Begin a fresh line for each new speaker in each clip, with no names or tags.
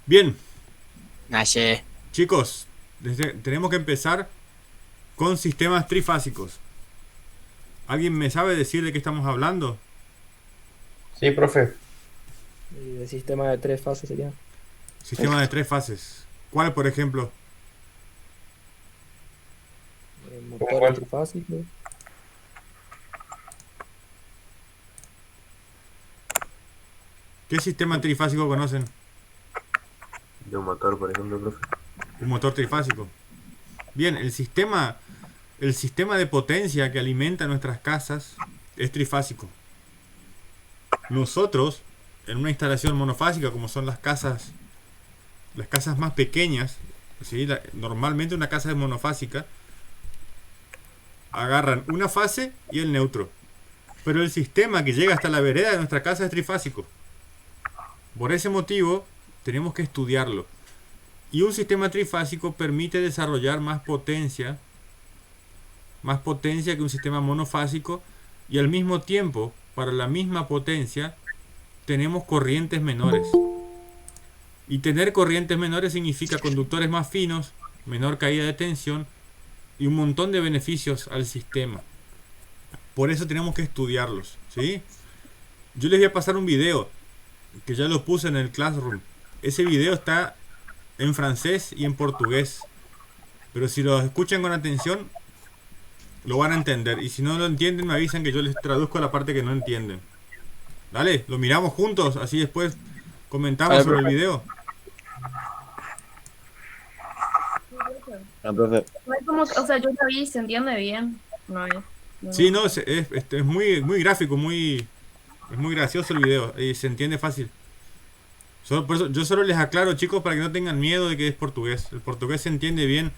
Bien,
Naye.
chicos, tenemos que empezar con sistemas trifásicos. ¿Alguien me sabe decir de qué estamos hablando?
Sí, profe.
Y el sistema de tres fases sería.
Sistema de tres fases. ¿Cuál, por ejemplo?
¿Cómo
Motor
cuál?
trifásico.
¿Qué sistema trifásico conocen?
De un motor, por ejemplo, profe.
Un motor trifásico. Bien, el sistema de potencia que alimenta nuestras casas es trifásico. Nosotros, en una instalación monofásica, como son las casas más pequeñas, ¿sí? Normalmente una casa es monofásica, agarran una fase y el neutro. Pero el sistema que llega hasta la vereda de nuestra casa es trifásico. Por ese motivo, tenemos que estudiarlo. Y un sistema trifásico permite desarrollar más potencia que un sistema monofásico, y al mismo tiempo, para la misma potencia, tenemos corrientes menores. Y tener corrientes menores significa conductores más finos, menor caída de tensión y un montón de beneficios al sistema. Por eso tenemos que estudiarlos, ¿sí? Yo les voy a pasar un video que ya lo puse en el Classroom. Ese video está en francés y en portugués, pero si lo escuchan con atención lo van a entender, y si no lo entienden me avisan que yo les traduzco la parte que no entienden. Dale, lo miramos juntos, así después comentamos sobre el video.
Ah, profe.
No es como, o sea, yo la vi y se entiende bien. No es.
Sí, no, es muy, muy gráfico, es muy gracioso el video y se entiende fácil. Por eso, yo solo les aclaro, chicos, para que no tengan miedo de que es portugués. El portugués se entiende bien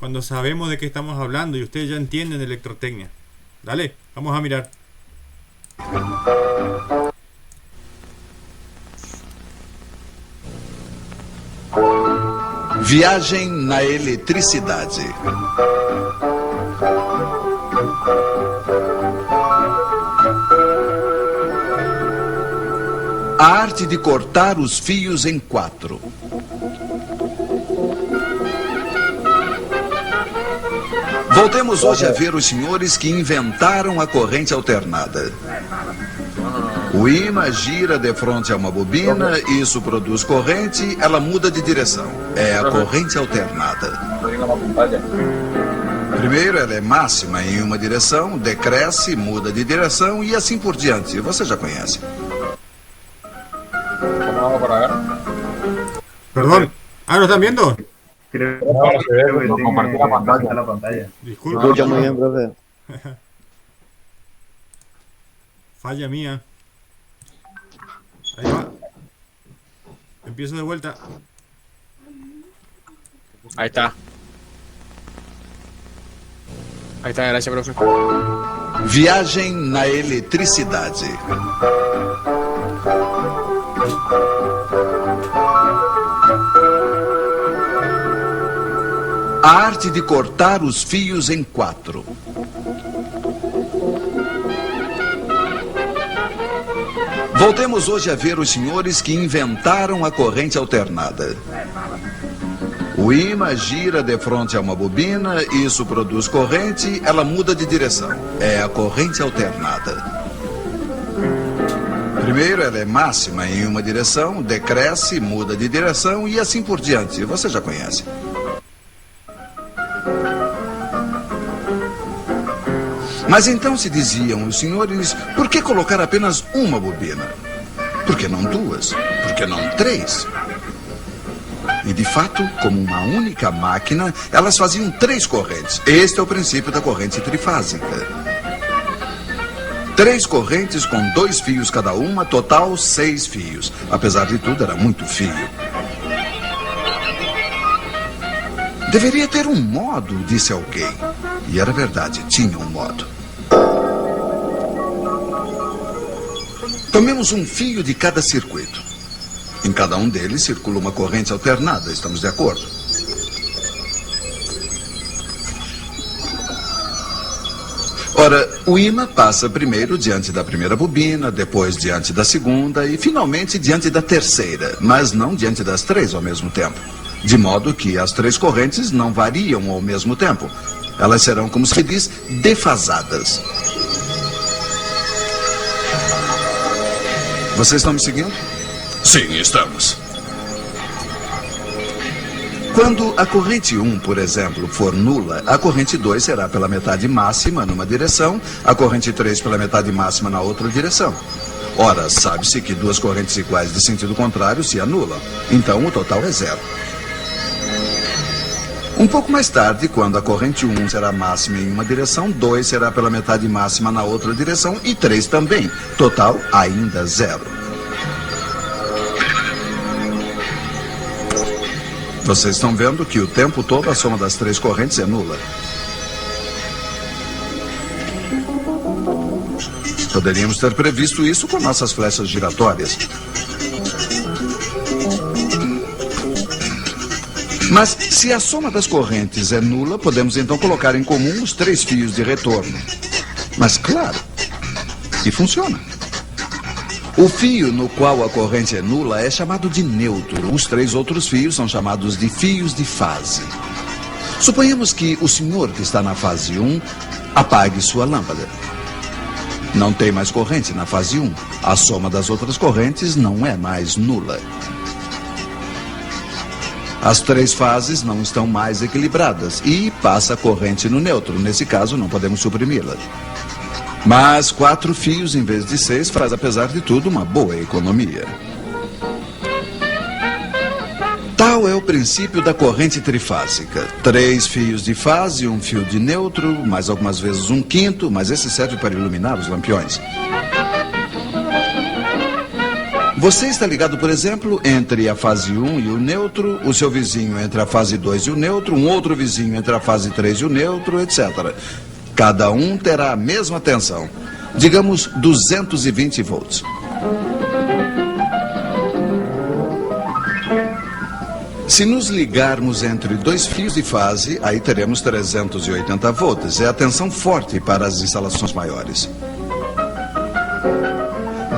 cuando sabemos de qué estamos hablando y ustedes ya entienden de electrotecnia. Dale, vamos a mirar.
Viagem na eletricidade. A arte de cortar os fios em quatro. Voltemos hoje a ver os senhores que inventaram a corrente alternada. O ímã gira de frente a uma bobina, isso produz corrente, ela muda de direção. É a corrente alternada. Primeiro, ela é máxima em uma direção, decresce, muda de direção e assim por diante. Você já conhece.
¿Cómo vamos por acá?
Perdón. Ah, ¿lo están viendo?
Creo,
No, no se ve,
creo que
no
tiene
compartí la
que
pantalla.
pasar la pantalla.
Disculpa.
Escucha muy bien, profe.
Falla mía. Ahí va. Empiezo de vuelta.
Ahí está. Ahí está, gracias, profe.
Viagem na eletricidade. A arte de cortar os fios em quatro. Voltemos hoje a ver os senhores que inventaram a corrente alternada. O ímã gira de frente a uma bobina, isso produz corrente, ela muda de direção. É a corrente alternada. Primeiro, ela é máxima em uma direção, decresce, muda de direção e assim por diante. Você já conhece. Mas então se diziam os senhores, por que colocar apenas uma bobina? Por que não duas? Por que não três? E de fato, como uma única máquina, elas faziam três correntes. Este é o princípio da corrente trifásica. Três correntes com 2 fios cada uma, total 6 fios. Apesar de tudo, era muito fio. Deveria ter um modo, disse alguém. E era verdade, tinha um modo. Tomemos um fio de cada circuito. Em cada um deles circula uma corrente alternada, estamos de acordo? Ora, o ímã passa primeiro diante da primeira bobina, depois diante da segunda e finalmente diante da terceira, mas não diante das três ao mesmo tempo. De modo que as três correntes não variam ao mesmo tempo. Elas serão, como se diz, defasadas. Vocês estão me seguindo? Sim, estamos. Quando a corrente 1, por exemplo, for nula, a corrente 2 será pela metade máxima numa direção, a corrente 3 pela metade máxima na outra direção. Ora, sabe-se que duas correntes iguais de sentido contrário se anulam, então o total é zero. Um pouco mais tarde, quando a corrente 1 será máxima em uma direção, 2 será pela metade máxima na outra direção e 3 também. Total ainda zero. Vocês estão vendo que o tempo todo a soma das três correntes é nula. Poderíamos ter previsto isso com nossas flechas giratórias. Mas se a soma das correntes é nula, podemos então colocar em comum os três fios de retorno. Mas claro, e funciona. O fio no qual a corrente é nula é chamado de neutro. Os três outros fios são chamados de fios de fase. Suponhamos que o senhor que está na fase 1 apague sua lâmpada. Não tem mais corrente na fase 1. A soma das outras correntes não é mais nula. As três fases não estão mais equilibradas e passa a corrente no neutro. Nesse caso, não podemos suprimi-la. Mas 4 fios em vez de 6 faz, apesar de tudo, uma boa economia. Tal é o princípio da corrente trifásica. 3 fios de fase, um fio de neutro, mais algumas vezes um quinto, mas esse serve para iluminar os lampiões. Você está ligado, por exemplo, entre a fase 1 e o neutro, o seu vizinho entre a fase 2 e o neutro, um outro vizinho entre a fase 3 e o neutro, etc. Cada um terá a mesma tensão, digamos 220 volts. Se nos ligarmos entre dois fios de fase, aí teremos 380 volts. É a tensão forte para as instalações maiores.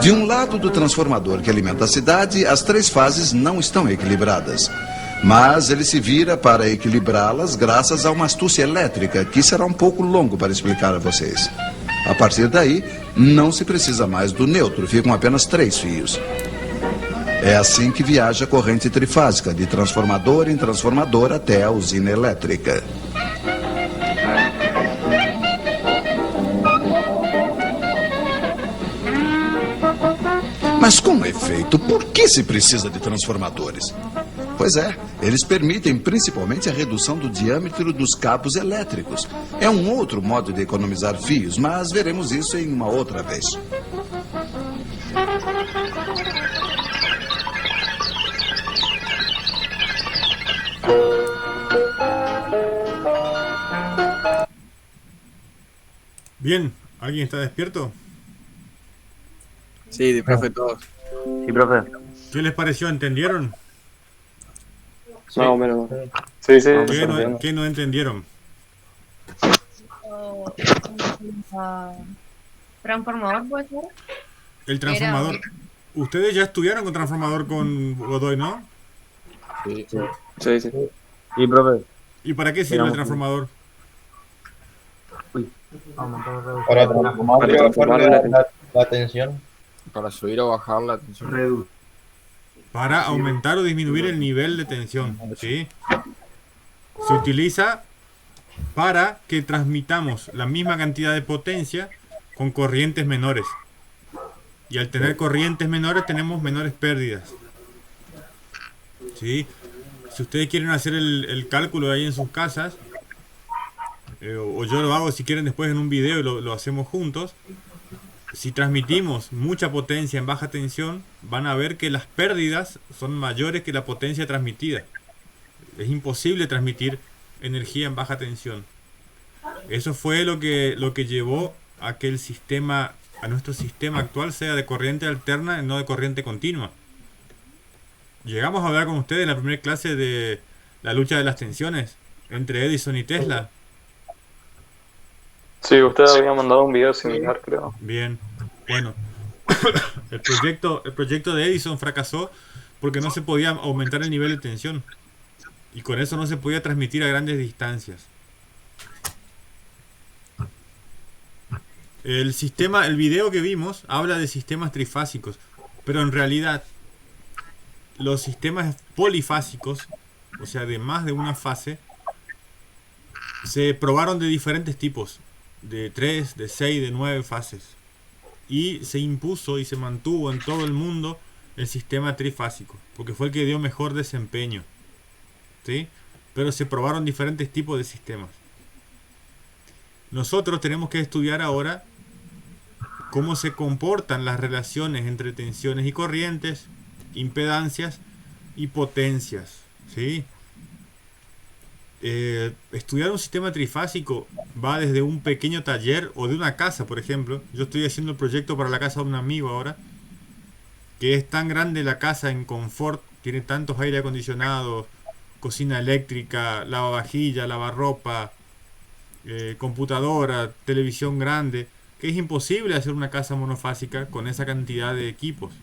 De um lado do transformador que alimenta a cidade, as três fases não estão equilibradas. Mas ele se vira para equilibrá-las graças a uma astúcia elétrica, que será um pouco longo para explicar a vocês. A partir daí, não se precisa mais do neutro, ficam apenas 3 fios. É assim que viaja a corrente trifásica, de transformador em transformador até a usina elétrica. Mas com efeito, por que se precisa de transformadores? Pois é, eles permitem principalmente a redução do diâmetro dos cabos elétricos. É um outro modo de economizar fios, mas veremos isso em uma outra vez.
Bien, ¿alguien está despierto?
Sí, profe, todos.
Sí, profe.
¿Qué les pareció? ¿Entendieron?
Más o menos.
Sí, sí.
¿Qué no entendieron?
Transformador puede ser.
El transformador. Ustedes ya estudiaron con transformador con Godoy, ¿no?
Sí.
Sí, sí.
Sí, profe.
¿Y para qué sirve el transformador?
Para transformar,
Para transformar
la tensión.
Para subir o bajar la tensión.
Para aumentar o disminuir el nivel de tensión, ¿sí? Se utiliza para que transmitamos la misma cantidad de potencia con corrientes menores. Y al tener corrientes menores tenemos menores pérdidas, ¿sí? Si ustedes quieren hacer el cálculo ahí en sus casas, o yo lo hago si quieren después en un video y lo hacemos juntos. Si transmitimos mucha potencia en baja tensión, van a ver que las pérdidas son mayores que la potencia transmitida. Es imposible transmitir energía en baja tensión. Eso fue lo que llevó a que nuestro sistema actual sea de corriente alterna y no de corriente continua. Llegamos a hablar con ustedes en la primera clase de la lucha de las tensiones entre Edison y Tesla.
Sí, usted había mandado un video similar, creo.
Bien, bueno, el proyecto de Edison fracasó porque no se podía aumentar el nivel de tensión y con eso no se podía transmitir a grandes distancias. El video que vimos habla de sistemas trifásicos, pero en realidad los sistemas polifásicos, o sea, de más de una fase, se probaron de diferentes tipos, de 3, de 6, de 9 fases. Y se impuso y se mantuvo en todo el mundo el sistema trifásico, porque fue el que dio mejor desempeño. ¿Sí? Pero se probaron diferentes tipos de sistemas. Nosotros tenemos que estudiar ahora cómo se comportan las relaciones entre tensiones y corrientes, impedancias y potencias. ¿Sí? Estudiar un sistema trifásico va desde un pequeño taller o de una casa, por ejemplo. Yo estoy haciendo el proyecto para la casa de un amigo ahora, que es tan grande la casa en confort, tiene tantos aire acondicionados, cocina eléctrica, lavavajilla, lavarropa, computadora, televisión grande, que es imposible hacer una casa monofásica con esa cantidad de equipos.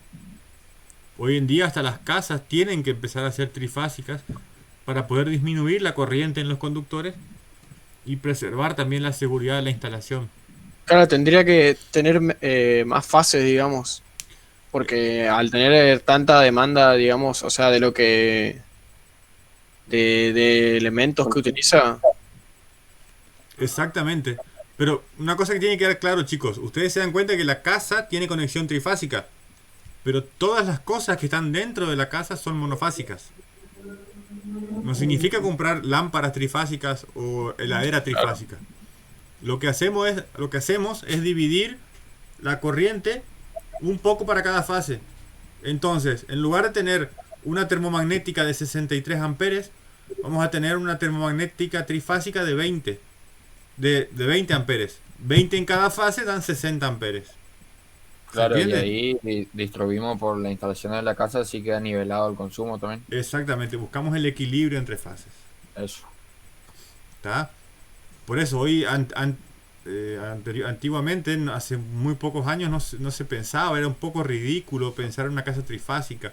Hoy en día hasta las casas tienen que empezar a ser trifásicas para poder disminuir la corriente en los conductores y preservar también la seguridad de la instalación.
Claro, tendría que tener más fases, digamos, porque al tener tanta demanda, digamos, o sea, de lo que de elementos que utiliza.
Exactamente. Pero una cosa que tiene que quedar claro, chicos, ustedes se dan cuenta que la casa tiene conexión trifásica, pero todas las cosas que están dentro de la casa son monofásicas. No significa comprar lámparas trifásicas o heladera trifásica. Lo que hacemos es dividir la corriente un poco para cada fase. Entonces, en lugar de tener una termomagnética de 63 amperes, vamos a tener una termomagnética trifásica de 20. De 20 amperes. 20 en cada fase dan 60 amperes.
Claro, y
entiende?
ahí distribuimos por la instalación de la casa, así queda nivelado el consumo también.
Exactamente, buscamos el equilibrio entre fases.
Eso.
¿Está? Por eso hoy, antiguamente, hace muy pocos años, no se pensaba, era un poco ridículo pensar en una casa trifásica.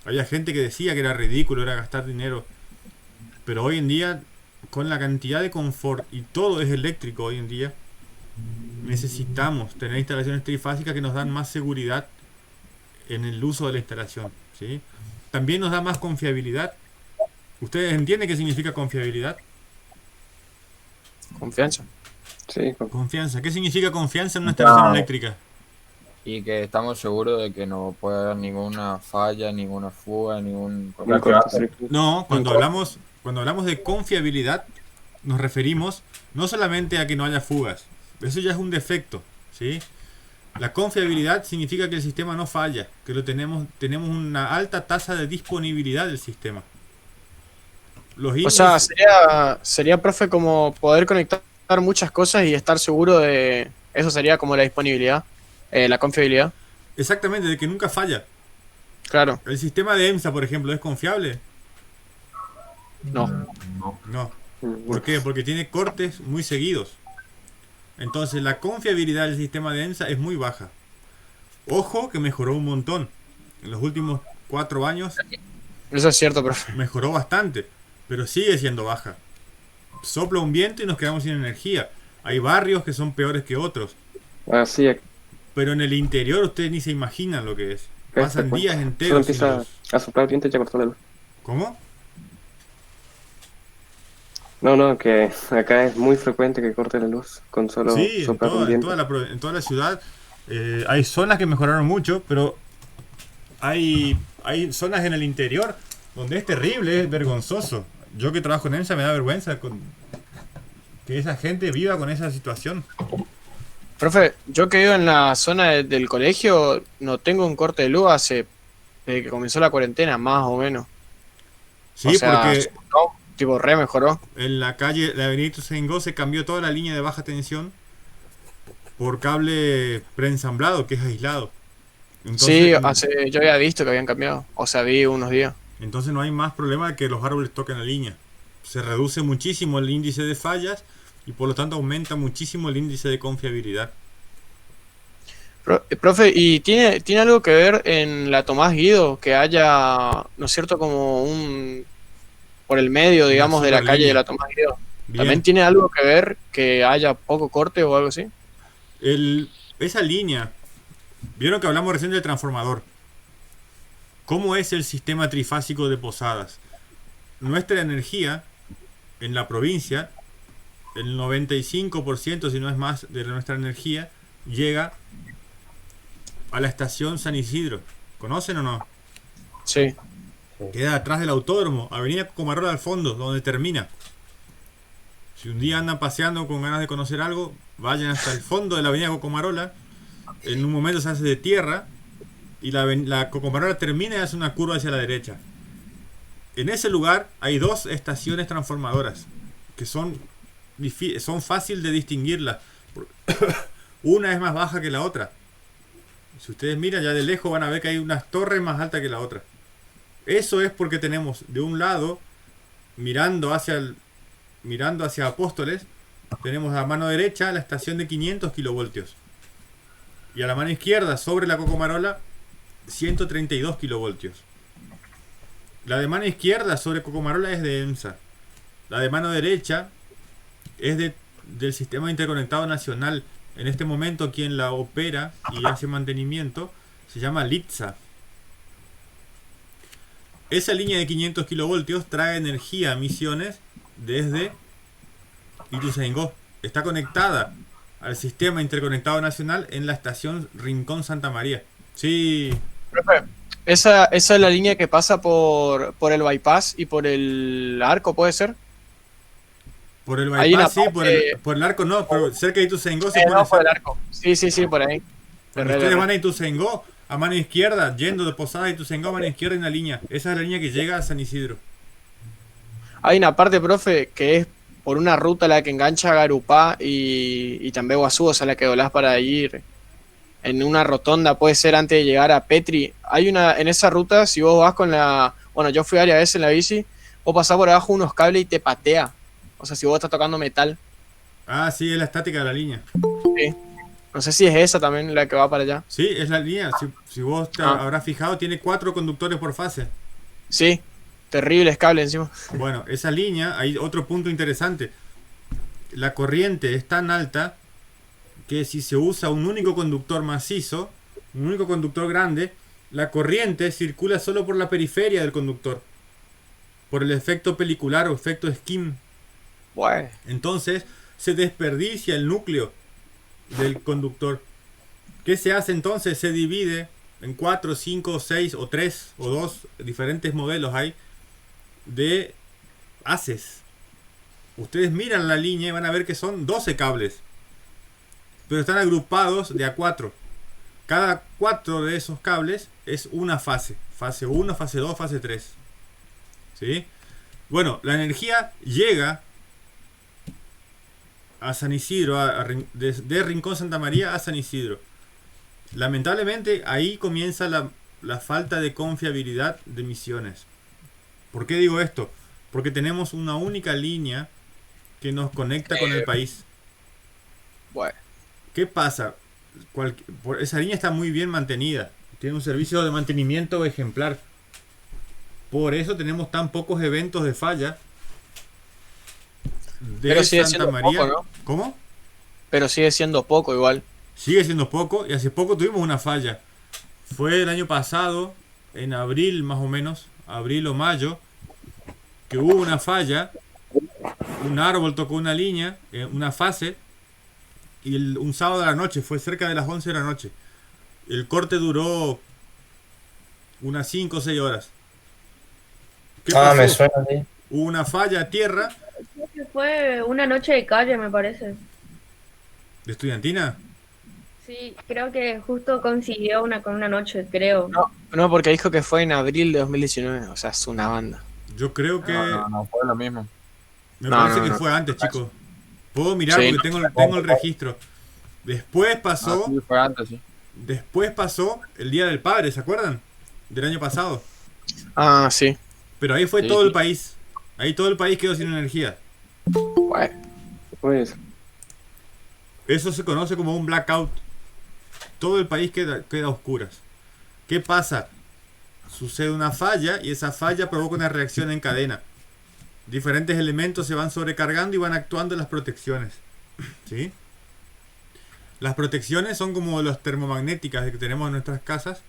Había gente que decía que era ridículo, era gastar dinero. Pero hoy en día, con la cantidad de confort y todo es eléctrico hoy en día, necesitamos tener instalaciones trifásicas que nos dan más seguridad en el uso de la instalación, ¿sí? También nos da más confiabilidad. ¿Ustedes entienden qué significa confiabilidad?
Confianza.
Sí,
Confianza. ¿Qué significa confianza en una instalación eléctrica?
Y que estamos seguros de que no puede haber ninguna falla, ninguna fuga, ningún...
No, cuando hablamos de confiabilidad, nos referimos no solamente a que no haya fugas. Eso ya es un defecto, ¿sí? La confiabilidad significa que el sistema no falla, que tenemos una alta tasa de disponibilidad del sistema.
O sea, sería, profe, como poder conectar muchas cosas y estar seguro de... Eso sería como la disponibilidad, la confiabilidad.
Exactamente, de que nunca falla.
Claro.
¿El sistema de EMSA, por ejemplo, es confiable?
No.
No. ¿Por qué? Porque tiene cortes muy seguidos. Entonces la confiabilidad del sistema de EMSA es muy baja. Ojo que mejoró un montón. En los últimos 4 años
Eso es cierto, profe.
mejoró bastante, pero sigue siendo baja. Sopla un viento y nos quedamos sin energía. Hay barrios que son peores que otros.
Así es.
Pero en el interior ustedes ni se imaginan lo que es. Pasan días
Solo
enteros sin
empieza
luz.
a soplar el viento y ya cortó la luz.
¿Cómo?
No, que acá es muy frecuente que corte la luz con solo
Sí,
soplar un viento.
en toda la ciudad hay zonas que mejoraron mucho, pero hay zonas en el interior donde es terrible, es vergonzoso. Yo que trabajo en EMSA me da vergüenza que esa gente viva con esa situación.
Profe, yo que vivo en la zona del colegio, no tengo un corte de luz desde que comenzó la cuarentena, más o menos.
Sí,
O sea,
porque
tipo, re mejoró.
en la calle, la avenida Ituzaingó, se cambió toda la línea de baja tensión por cable preensamblado, que es aislado.
Sí, yo había visto que habían cambiado. O sea, vi unos días.
Entonces no hay más problema de que los árboles toquen la línea. Se reduce muchísimo el índice de fallas y por lo tanto aumenta muchísimo el índice de confiabilidad.
Profe, ¿y tiene algo que ver en la Tomás Guido que haya, ¿no es cierto, como un por el medio, digamos, de la calle
superlínea.
de la Tomás Guido?
Bien.
¿También tiene algo que ver que haya poco corte o algo así?
Esa línea, vieron que hablamos recién del transformador. ¿Cómo es el sistema trifásico de Posadas? Nuestra energía en la provincia, el 95%, si no es más, de nuestra energía llega a la estación San Isidro. ¿Conocen o no?
Sí.
Queda atrás del autódromo, Avenida Cocomarola al fondo, donde termina. Si un día andan paseando con ganas de conocer algo, vayan hasta el fondo de la Avenida Cocomarola. En un momento se hace de tierra y la Cocomarola termina y hace una curva hacia la derecha. En ese lugar hay dos estaciones transformadoras que son fácil de distinguirlas. Una es más baja que la otra. Si ustedes miran ya de lejos van a ver que hay unas torres más altas que la otra. Eso es porque tenemos de un lado, mirando hacia Apóstoles, tenemos a la mano derecha la estación de 500 kilovoltios. Y a la mano izquierda, sobre la Cocomarola, 132 kilovoltios. La de mano izquierda sobre Cocomarola es de EMSA. La de mano derecha es del Sistema Interconectado Nacional. En este momento quien la opera y hace mantenimiento se llama LITSA. Esa línea de 500 kilovoltios trae energía a Misiones desde Ituzaingó. Está conectada al Sistema Interconectado Nacional en la estación Rincón Santa María. Sí.
Profe, esa es la línea que pasa por el bypass y por el arco, ¿puede ser?
Por el
Hay una
bypass, sí, por el arco no, pero cerca de Ituzaingó se pone
no, por el arco. Sí, por ahí.
Cuando ustedes van a Ituzaingó, a mano izquierda, yendo de Posada a Ituzaingó, a mano izquierda hay una línea. Esa es la línea que llega a San Isidro.
Hay una parte, profe, que es por una ruta la que engancha a Garupá y también Guazú, o sea, la que volás para ir en una rotonda, puede ser antes de llegar a Petri. Hay una, en esa ruta, si vos vas con la... Bueno, yo fui varias veces en la bici, vos pasás por abajo unos cables y te patea. O sea, si vos estás tocando metal.
Ah, sí, es la estática de la línea.
Sí. No sé si es esa también la que va para allá.
Sí, es la línea. Si vos te habrás fijado, tiene 4 conductores por fase.
Sí, terribles cables encima.
Bueno, esa línea, hay otro punto interesante. La corriente es tan alta que si se usa un único conductor macizo, un único conductor grande, la corriente circula solo por la periferia del conductor. Por el efecto pelicular o efecto skim.
Bueno.
Entonces se desperdicia el núcleo del conductor. ¿Qué se hace entonces? Se divide en 4, 5, 6 o 3 o 2 diferentes modelos hay de haces. Ustedes miran la línea y van a ver que son 12 cables, pero están agrupados de a 4. Cada 4 de esos cables es una fase. Fase 1, fase 2, fase 3. ¿Sí? Bueno, la energía llega a San Isidro, de Rincón Santa María a San Isidro. Lamentablemente ahí comienza la falta de confiabilidad de Misiones. ¿Por qué digo esto? Porque tenemos una única línea que nos conecta con el país.
Bueno.
¿Qué pasa? Esa línea está muy bien mantenida. Tiene un servicio de mantenimiento ejemplar. Por eso tenemos tan pocos eventos de falla.
Pero sigue
Santa
siendo
María.
poco, ¿no?
¿Cómo?
Pero sigue siendo poco igual.
Sigue siendo poco y hace poco tuvimos una falla. Fue el año pasado, en abril más o menos, abril o mayo, que hubo una falla. Un árbol tocó una línea, una fase, y un sábado de la noche, fue cerca de las 11 de la noche. El corte duró unas 5 o 6 horas. ¿Qué pasó?
Me suena, sí.
Hubo una falla a tierra.
Creo que fue una noche de calle, me parece.
¿De estudiantina?
Sí, creo que justo coincidió con una noche, creo.
No, porque dijo que fue en abril de 2019, o sea, es una banda.
Yo creo que...
No, fue lo mismo.
Me parece que
no.
fue antes, chicos. Puedo mirar
Sí.
porque tengo el registro. Después pasó...
Sí, fue antes, sí.
Después pasó el Día del Padre, ¿se acuerdan? Del año pasado.
Ah, sí.
Pero ahí fue
Sí,
todo
sí.
el país. Ahí todo el país quedó sin energía.
Bueno.
Pues,
Eso se conoce como un blackout. Todo el país queda a oscuras. ¿Qué pasa? Sucede una falla y esa falla provoca una reacción en cadena. Diferentes elementos se van sobrecargando y van actuando en las protecciones. ¿Sí? Las protecciones son como las termomagnéticas que tenemos en nuestras casas,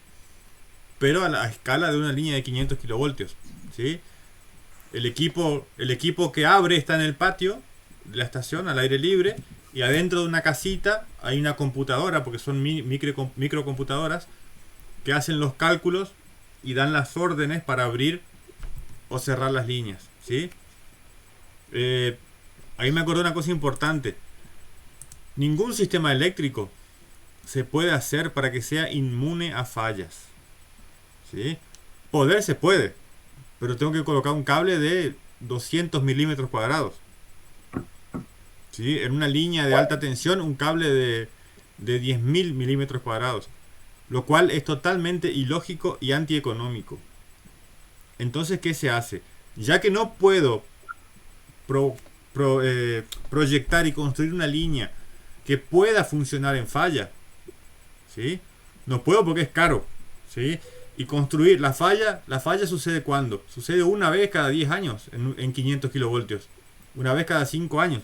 pero a la escala de una línea de 500 kilovoltios. ¿Sí? El equipo que abre está en el patio de la estación, al aire libre, y adentro de una casita hay una computadora, porque son microcomputadoras, que hacen los cálculos y dan las órdenes para abrir o cerrar las líneas. ¿Sí? Ahí me acordé una cosa importante. Ningún sistema eléctrico se puede hacer para que sea inmune a fallas. ¿Sí? Poder se puede, pero tengo que colocar un cable de 200 milímetros cuadrados. ¿Sí? En una línea de alta tensión, un cable de 10.000 milímetros cuadrados. Lo cual es totalmente ilógico y antieconómico. Entonces, ¿qué se hace? Ya que no puedo proyectar y construir una línea que pueda funcionar en falla, ¿sí? No puedo porque es caro, ¿sí? Y construir la falla sucede ¿cuándo? Sucede una vez cada 10 años en 500 kilovoltios. Una vez cada 5 años.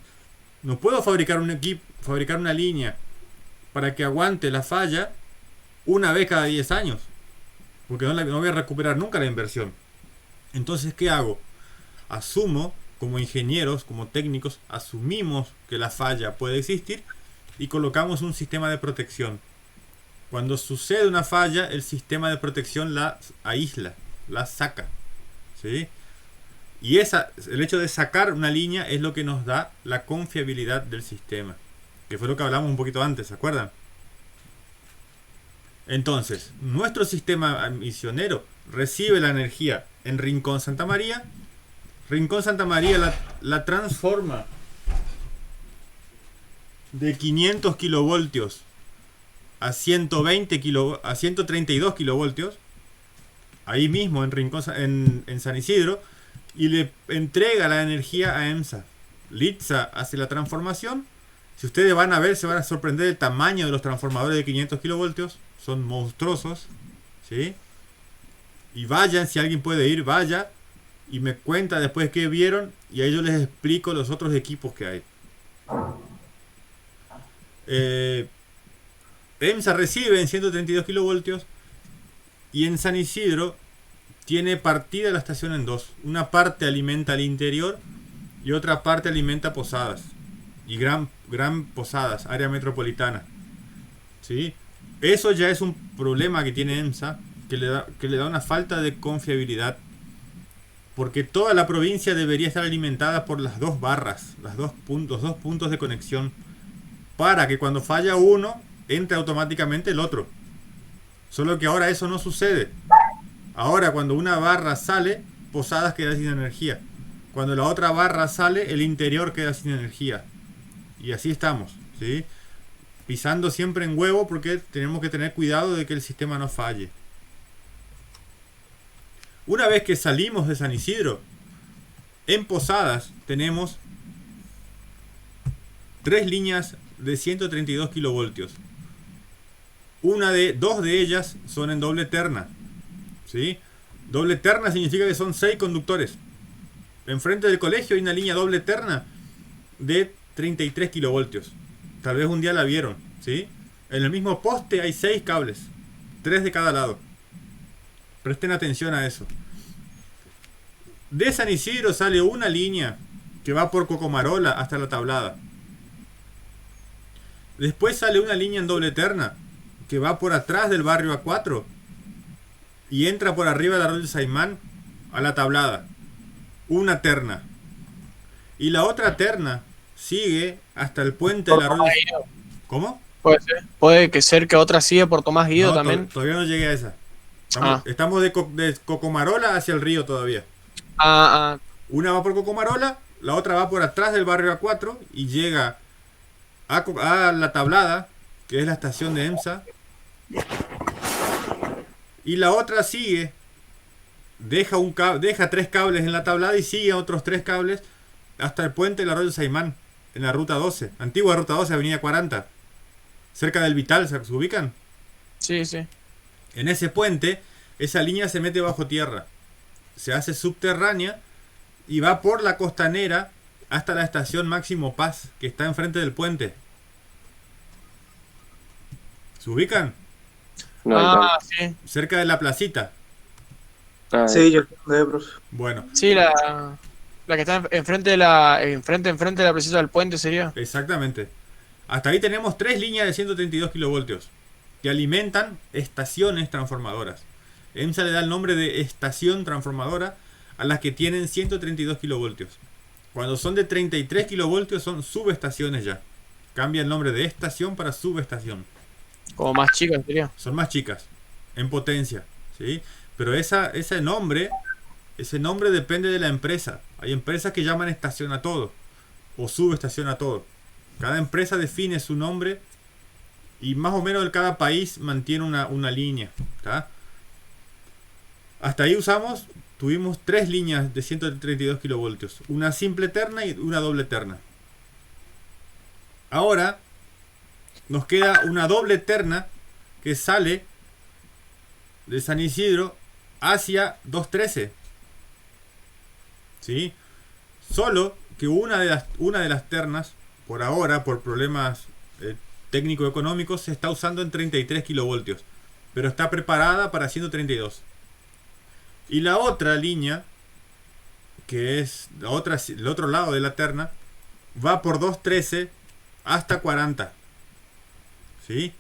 No puedo fabricar una línea para que aguante la falla una vez cada 10 años. Porque no voy a recuperar nunca la inversión. Entonces, ¿qué hago? Asumo, como ingenieros, como técnicos, asumimos que la falla puede existir y colocamos un sistema de protección. Cuando sucede una falla, el sistema de protección la aísla, la saca. ¿Sí? Y el hecho de sacar una línea es lo que nos da la confiabilidad del sistema. Que fue lo que hablamos un poquito antes, ¿se acuerdan? Entonces, nuestro sistema misionero recibe la energía en Rincón Santa María. Rincón Santa María la transforma de 500 kilovoltios a 132 kilovoltios, ahí mismo en Rincón, en San Isidro, y le entrega la energía a EMSA. Litza hace la transformación. Si ustedes van a ver, se van a sorprender del tamaño de los transformadores de 500 kilovoltios. Son monstruosos, ¿sí? Y vayan, si alguien puede ir, vaya y me cuenta después qué vieron, y ahí yo les explico los otros equipos que hay. EMSA recibe en 132 kilovoltios y en San Isidro tiene partida la estación en dos. Una parte alimenta al interior y otra parte alimenta Posadas y Gran Posadas, área metropolitana. ¿Sí? Eso ya es un problema que tiene EMSA, que le da una falta de confiabilidad, porque toda la provincia debería estar alimentada por las dos barras, los dos puntos de conexión, para que cuando falla uno entre automáticamente el otro. Solo que ahora eso no sucede. Ahora cuando una barra sale, Posadas queda sin energía. Cuando la otra barra sale, el interior queda sin energía. Y así estamos, ¿sí? Pisando siempre en huevo, porque tenemos que tener cuidado de que el sistema no falle. Una vez que salimos de San Isidro, en Posadas tenemos 3 líneas de 132 kilovoltios. Dos de ellas son en doble terna, ¿sí? Doble terna significa que son 6 conductores. Enfrente del colegio hay una línea doble terna de 33 kilovoltios. Tal vez un día la vieron, ¿sí? En el mismo poste hay 6 cables, 3 de cada lado. Presten atención a eso. De San Isidro sale una línea que va por Cocomarola hasta La Tablada. Después sale una línea en doble terna que va por atrás del barrio A4 y entra por arriba del arroyo Saimán a La Tablada. Una terna. Y la otra terna sigue hasta el puente del arroyo. ¿Cómo?
Puede que ser que otra sigue por Tomás Guido también.
Todavía no llegué a esa. Estamos de Cocomarola hacia el río todavía. Una va por Cocomarola, la otra va por atrás del barrio A4 y llega a La Tablada, que es la estación de EMSA. Y la otra sigue, deja 3 cables en La Tablada y sigue otros 3 cables hasta el puente del arroyo Saimán. en la ruta 12, antigua ruta 12, avenida 40, cerca del Vital, ¿se ubican?
Sí, sí.
En ese puente, esa línea se mete bajo tierra, se hace subterránea y va por la costanera hasta la estación Máximo Paz, que está enfrente del puente. ¿Se ubican?
No,
Ah, sí.
Cerca de la placita.
Sí, yo sé, profe.
Bueno,
Sí, la que está enfrente de enfrente de la precisa del puente sería.
exactamente. Hasta ahí tenemos 3 líneas de 132 kilovoltios que alimentan estaciones transformadoras. EMSA le da el nombre de estación transformadora a las que tienen 132 kilovoltios. Cuando son de 33 kilovoltios son subestaciones ya. Cambia el nombre de estación para subestación.
Como más chica sería.
Son más chicas en potencia, ¿sí? Pero ese nombre depende de la empresa. Hay empresas que llaman estación a todo o subestación a todo. Cada empresa define su nombre y más o menos cada país mantiene una línea, ¿tá? Hasta ahí tuvimos 3 líneas de 132 kilovoltios, una simple terna y una doble terna. Ahora nos queda una doble terna que sale de San Isidro hacia 213. ¿Sí? Solo que una de las ternas, por ahora, por problemas técnico-económicos, se está usando en 33 kilovoltios, pero está preparada para 132. Y la otra línea, que es el otro lado de la terna, va por 213 hasta 40. ¿Sí?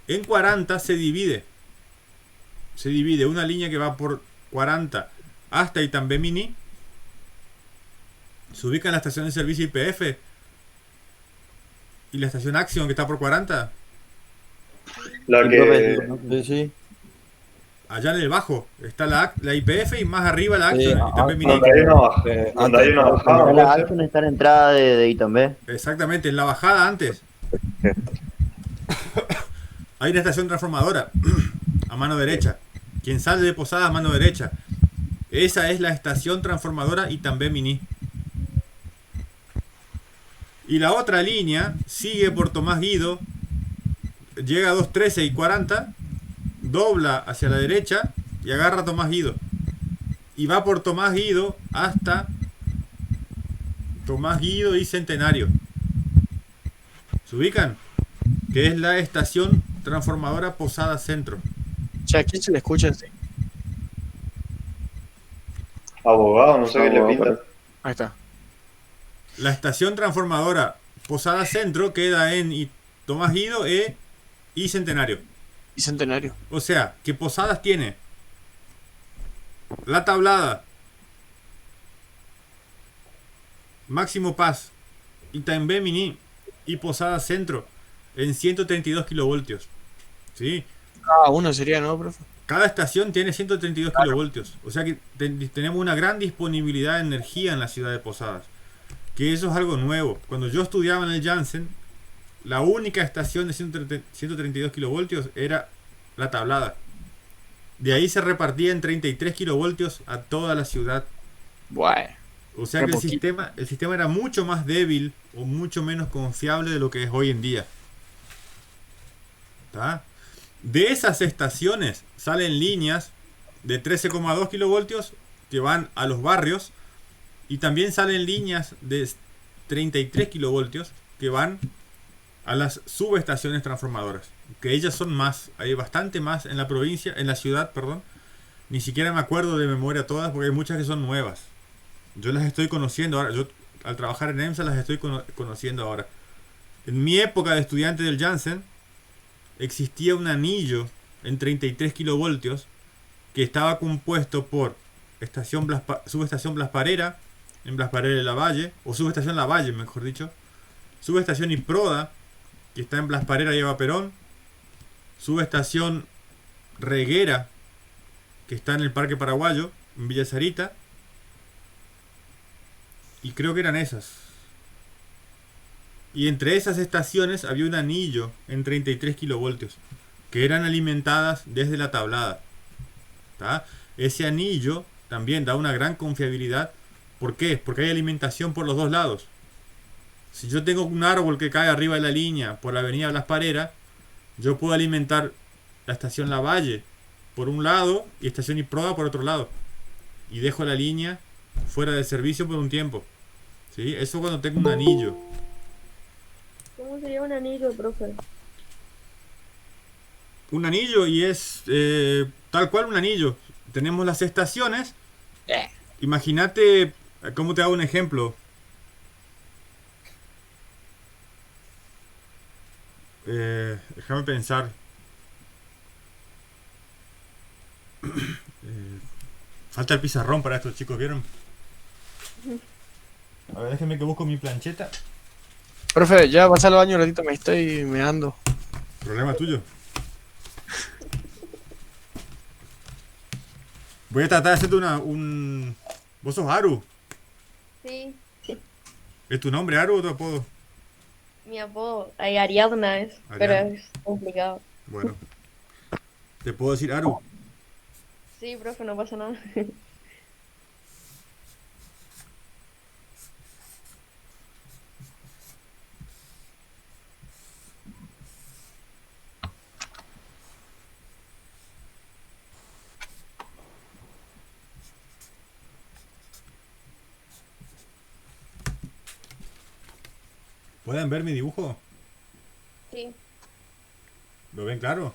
En 40 se divide una línea que va por 40 hasta Itambé Mini. Se ubica en la estación de servicio IPF y la estación Action que está por 40.
La que... Sí, sí.
Allá en el bajo está la IPF y más arriba la Action. Itambé Mini.
Donde hay una bajada. La Action está en la entrada de Itambé.
Exactamente, en la bajada antes. Hay una estación transformadora a mano derecha. Quien sale de Posadas a mano derecha. Esa es la estación transformadora Itambé Mini. Y la otra línea sigue por Tomás Guido, llega a 213 y 40, dobla hacia la derecha y agarra a Tomás Guido. Y va por Tomás Guido hasta Tomás Guido y Centenario. ¿Se ubican? Que es la estación transformadora Posada Centro.
Che, ¿a quién se le escucha así?
Abogado, no sé qué le pinta.
Ahí está.
La estación transformadora Posada Centro queda en Tomás Guido y Centenario.
Y Centenario.
O sea, que Posadas tiene La Tablada, Máximo Paz, Itambé Mini y Posada Centro en 132 kilovoltios. ¿Sí?
Cada uno sería, ¿no, profe?
Cada estación tiene 132 kilovoltios. O sea que tenemos una gran disponibilidad de energía en la ciudad de Posadas. Que eso es algo nuevo. Cuando yo estudiaba en el Janssen, la única estación de 132 kilovoltios era La Tablada. De ahí se repartía en 33 kilovoltios a toda la ciudad.
Bueno.
O sea que el sistema era mucho más débil o mucho menos confiable de lo que es hoy en día. ¿Tá? De esas estaciones salen líneas de 13,2 kilovoltios que van a los barrios. Y también salen líneas de 33 kilovoltios que van a las subestaciones transformadoras. Que ellas son más, hay bastante más en la provincia, en la ciudad, perdón. Ni siquiera me acuerdo de memoria todas porque hay muchas que son nuevas. Yo las estoy conociendo ahora. Yo al trabajar en EMSA las estoy conociendo ahora. En mi época de estudiante del Janssen existía un anillo en 33 kilovoltios que estaba compuesto por subestación Blas Parera, en Blas Parera de la Valle, o subestación La Valle, mejor dicho, subestación Iproda, que está en Blas Parera y Eva Perón, subestación Reguera, que está en el Parque Paraguayo, en Villa Sarita, y creo que eran esas. Y entre esas estaciones había un anillo en 33 kilovoltios, que eran alimentadas desde La Tablada. ¿Tá? Ese anillo también da una gran confiabilidad. ¿Por qué? Porque hay alimentación por los dos lados. Si yo tengo un árbol que cae arriba de la línea por la avenida Blas Parera, yo puedo alimentar la estación Lavalle por un lado y estación Iproda por otro lado. Y dejo la línea fuera de servicio por un tiempo. ¿Sí? Eso cuando tengo un anillo.
¿Cómo se llama un anillo, profe?
Un anillo y es tal cual un anillo. Tenemos las estaciones. Imagínate, ¿cómo te hago un ejemplo? Déjame pensar. Falta el pizarrón para estos chicos, ¿vieron? A ver, déjenme que busco mi plancheta.
Profe, ya pasé al baño un ratito, me estoy meando.
Problema tuyo. Voy a tratar de hacerte un... ¿Vos sos Aru?
Sí,
¿Es tu nombre Aru o tu apodo?
mi apodo, Ariadna es, pero
Ariadna.
es complicado.
Bueno. ¿Te puedo decir Aru?
Sí, profe, no pasa nada.
¿Pueden ver mi dibujo?
Sí.
¿Lo ven claro?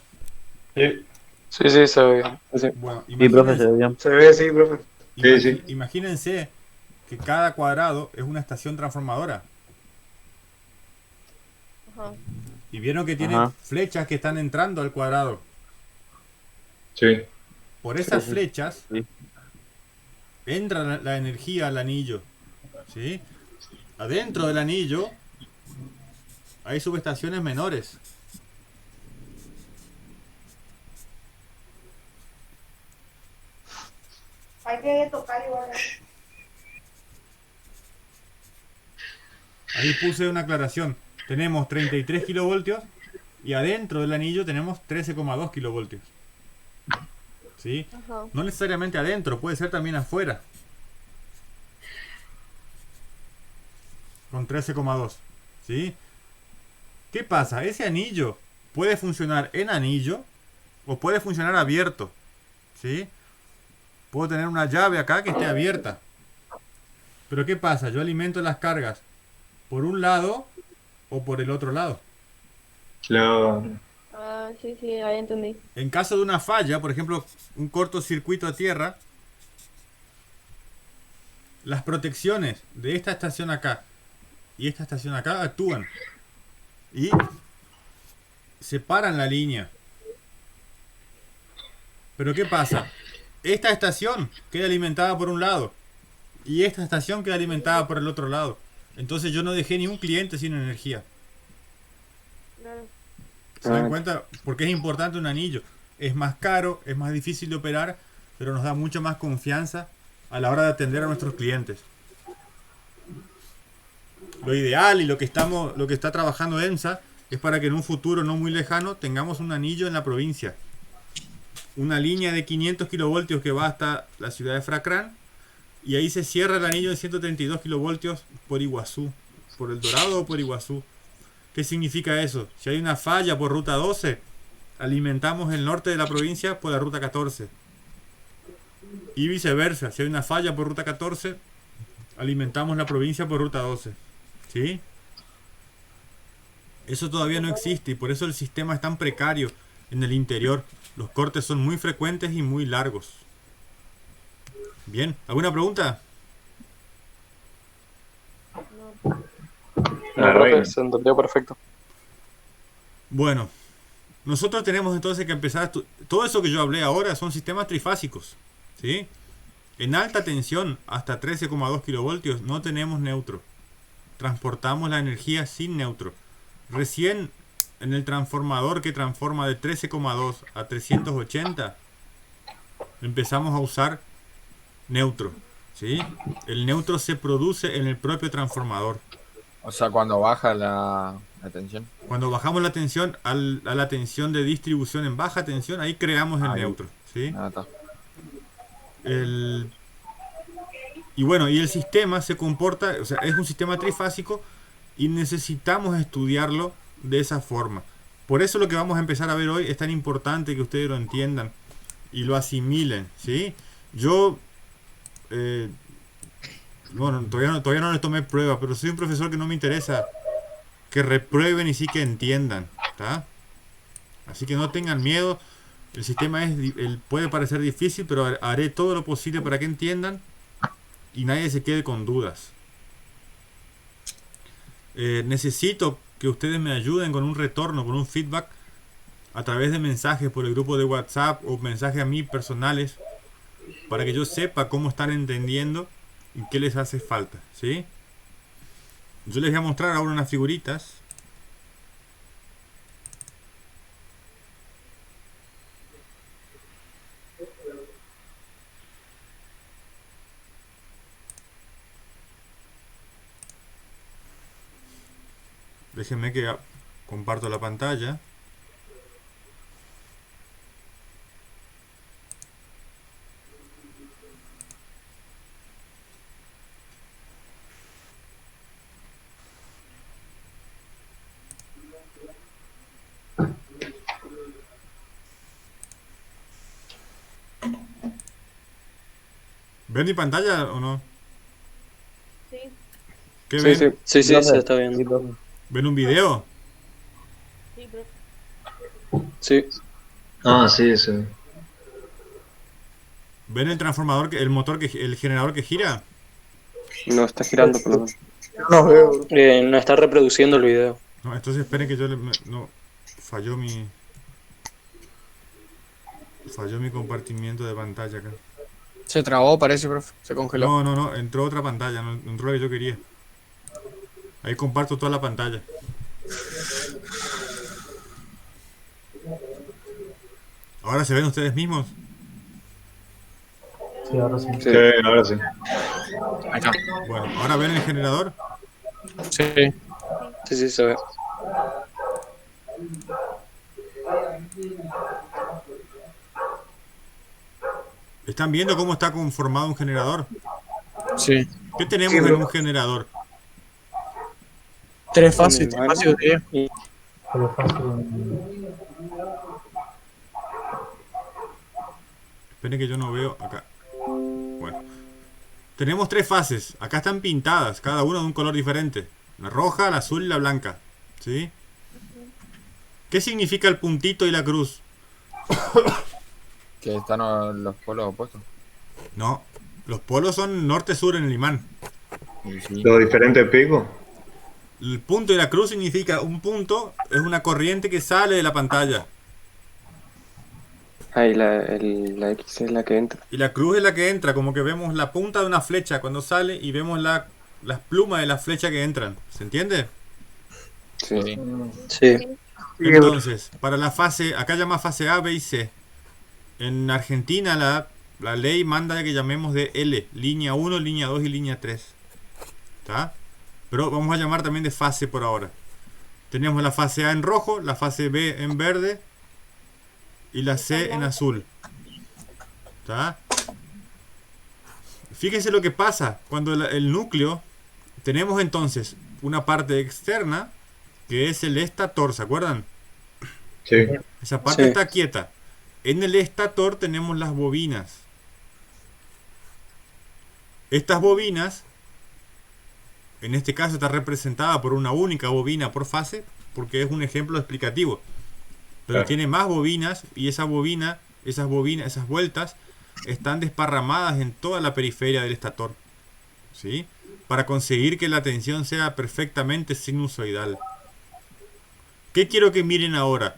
Sí.
Sí, sí, se ve. Sí.
Bueno,
Sí, profe, se ve bien.
Se ve así, profe.
Imagínense que cada cuadrado es una estación transformadora.
Ajá.
Y vieron que tiene
Ajá.
flechas que están entrando al cuadrado.
Sí.
Por esas
Sí, sí.
flechas
Sí.
entra la energía al anillo. ¿Sí? Adentro del anillo hay subestaciones menores.
Hay que tocar igual.
Ahí puse una aclaración. Tenemos 33 kilovoltios y adentro del anillo tenemos 13,2 kilovoltios. ¿Sí?
Ajá.
No necesariamente adentro, puede ser también afuera. Con 13,2. ¿Sí? ¿Qué pasa? Ese anillo puede funcionar en anillo o puede funcionar abierto. ¿Sí? Puedo tener una llave acá que esté abierta. Pero ¿qué pasa? Yo alimento las cargas por un lado o por el otro lado.
Claro.
Ah, sí, sí, ahí entendí.
En caso de una falla, por ejemplo, un cortocircuito a tierra, las protecciones de esta estación acá y esta estación acá actúan y separan la línea. Pero ¿qué pasa? Esta estación queda alimentada por un lado y esta estación queda alimentada por el otro lado. Entonces yo no dejé ni un cliente sin energía.
Claro.
¿Se dan cuenta? Porque es importante un anillo. Es más caro, es más difícil de operar, pero nos da mucho más confianza a la hora de atender a nuestros clientes. Lo ideal y lo que está trabajando EMSA es para que en un futuro no muy lejano tengamos un anillo en la provincia. Una línea de 500 kilovoltios que va hasta la ciudad de Fracrán y ahí se cierra el anillo de 132 kilovoltios por Iguazú, por El Dorado o por Iguazú. ¿Qué significa eso? Si hay una falla por ruta 12, alimentamos el norte de la provincia por la ruta 14. Y viceversa, si hay una falla por ruta 14, alimentamos la provincia por ruta 12. ¿Sí? Eso todavía no existe y por eso el sistema es tan precario en el interior. Los cortes son muy frecuentes y muy largos. Bien, ¿alguna pregunta?
No, profe, se entendió perfecto.
Bueno, nosotros tenemos entonces que empezar todo eso que yo hablé ahora son sistemas trifásicos, ¿sí? En alta tensión, hasta 13,2 kilovoltios, no tenemos neutro. Transportamos la energía sin neutro. Recién en el transformador que transforma de 13,2 a 380, empezamos a usar neutro, ¿sí? El neutro se produce en el propio transformador.
O sea, cuando baja la tensión.
Cuando bajamos la tensión a la tensión de distribución en baja tensión, ahí creamos el neutro, ¿sí?
Ah, está.
Y bueno, y el sistema se comporta, o sea, es un sistema trifásico y necesitamos estudiarlo de esa forma. Por eso lo que vamos a empezar a ver hoy es tan importante que ustedes lo entiendan y lo asimilen, ¿sí? Yo, bueno, todavía no les tomé prueba, pero soy un profesor que no me interesa que reprueben y sí que entiendan, ¿tá? Así que no tengan miedo. El sistema puede parecer difícil, pero haré todo lo posible para que entiendan y nadie se quede con dudas. Necesito que ustedes me ayuden con un retorno, con un feedback a través de mensajes por el grupo de WhatsApp o mensajes a mí personales para que yo sepa cómo están entendiendo y qué les hace falta, ¿sí? Yo les voy a mostrar ahora unas figuritas. Déjenme que comparto la pantalla. ¿Ven mi pantalla o no?
Sí.
¿Qué
Sí,
ven?
sí.
Sí,
Sí,
profe.
se está
Sí,
viendo.
profe.
¿Ven un video?
Sí, profe.
Sí.
Ah, sí, sí.
¿Ven el transformador, el motor, el generador que gira?
No está girando por lo menos.
No veo.
No está reproduciendo el video.
No, entonces esperen que yo no, falló mi compartimiento de pantalla acá.
Se trabó, parece, profe. Se congeló.
No, entró otra pantalla, no entró la que yo quería. Ahí comparto toda la pantalla. ¿Ahora se ven ustedes mismos?
Sí, ahora sí.
Sí, ahora sí.
Ahí está.
Bueno, ¿ahora ven el generador?
Sí.
Sí, sí, se ve.
¿Están viendo cómo está conformado un generador?
Sí.
¿Qué tenemos en un generador?
3 fases,
Imán.
fase de batería.
Pero fácil.
Esperen que yo no veo acá. Bueno. Tenemos 3 fases. Acá están pintadas, cada una de un color diferente. La roja, la azul y la blanca. ¿Sí? ¿Qué significa el puntito y la cruz?
Que están los polos opuestos.
No. Los polos son norte-sur en el imán.
Y sí.
Los diferentes picos.
El punto y la cruz significa un punto es una corriente que sale de la pantalla.
Ahí la X es la que entra.
Y la cruz es la que entra, como que vemos la punta de una flecha cuando sale y vemos las plumas de la flecha que entran. ¿Se entiende?
Sí.
Sí.
Sí.
Entonces, para la fase, acá llama fase A, B y C. En Argentina la ley manda que llamemos de L, línea 1, línea 2 y línea 3. ¿Está? Pero vamos a llamar también de fase por ahora. Tenemos la fase A en rojo, la fase B en verde y la C en azul. ¿Está? Fíjense lo que pasa cuando el núcleo, tenemos entonces una parte externa que es el estator, ¿se acuerdan?
Sí.
Esa parte
Sí.
está quieta. En el estator tenemos las bobinas. Estas bobinas, en este caso está representada por una única bobina por fase, porque es un ejemplo explicativo. Pero
Claro.
tiene más bobinas y esas vueltas están desparramadas en toda la periferia del estator, ¿sí? Para conseguir que la tensión sea perfectamente sinusoidal. ¿Qué quiero que miren ahora?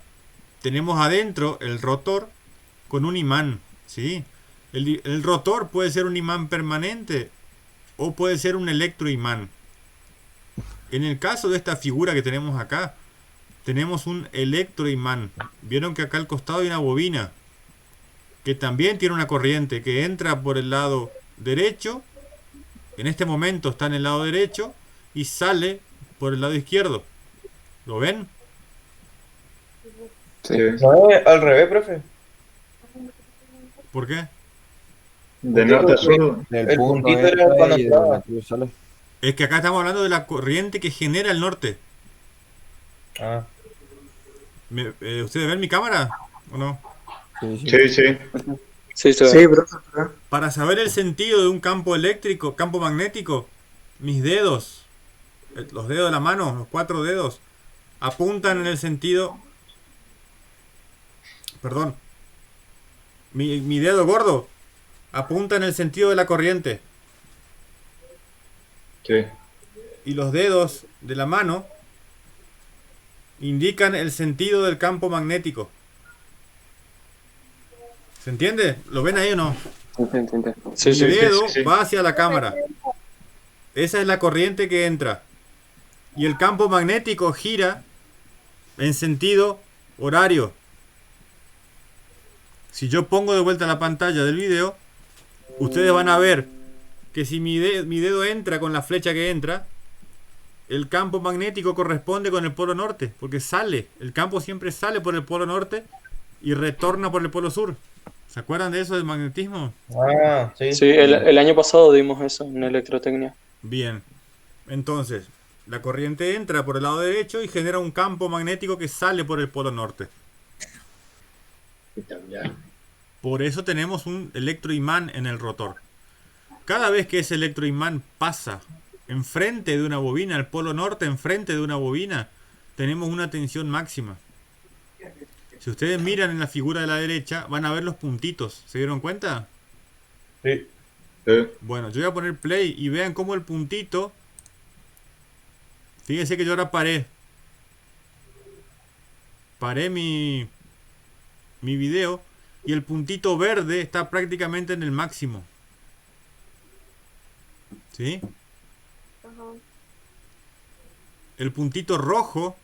Tenemos adentro el rotor con un imán, ¿sí? El rotor puede ser un imán permanente o puede ser un electroimán. En el caso de esta figura que tenemos acá, tenemos un electroimán. Vieron que acá al costado hay una bobina que también tiene una corriente que entra por el lado derecho. En este momento está en el lado derecho y sale por el lado izquierdo. ¿Lo ven?
Sí.
No, al revés, profe.
¿Por qué?
De norte a sur.
Del
El
punto
puntito era
entra
cuando
y de
entraba.
la cruz sale.
Es que acá estamos hablando de la corriente que genera el norte.
Ah,
¿Ustedes ven mi cámara o no?
Sí, sí.
Sí,
Sí, profe.
Para saber el sentido de un campo eléctrico, campo magnético, mis dedos, los dedos de la mano, los 4 dedos, apuntan en el sentido... Perdón. Mi dedo gordo apunta en el sentido de la corriente.
Sí.
Y los dedos de la mano indican el sentido del campo magnético. ¿Se entiende? ¿Lo ven ahí o no?
Sí,
Mi
sí.
dedo
sí.
va hacia la cámara. Esa es la corriente que entra. Y el campo magnético gira en sentido horario. Si yo pongo de vuelta la pantalla del video, ustedes van a ver que si mi dedo entra con la flecha que entra, el campo magnético corresponde con el polo norte, porque sale, el campo siempre sale por el polo norte y retorna por el polo sur. ¿Se acuerdan de eso del magnetismo?
ah, sí.
Sí, el año pasado dimos eso en electrotecnia.
Bien. Entonces, la corriente entra por el lado derecho y genera un campo magnético que sale por el polo norte. Por eso tenemos un electroimán en el rotor. Cada vez que ese electroimán pasa enfrente de una bobina, al polo norte, enfrente de una bobina, tenemos una tensión máxima. Si ustedes miran en la figura de la derecha, van a ver los puntitos. ¿Se dieron cuenta?
Sí.
Sí.
Bueno, yo voy a poner play y vean cómo el puntito... Fíjense que yo ahora paré mi video y el puntito verde está prácticamente en el máximo. ¿Sí? El puntito rojo,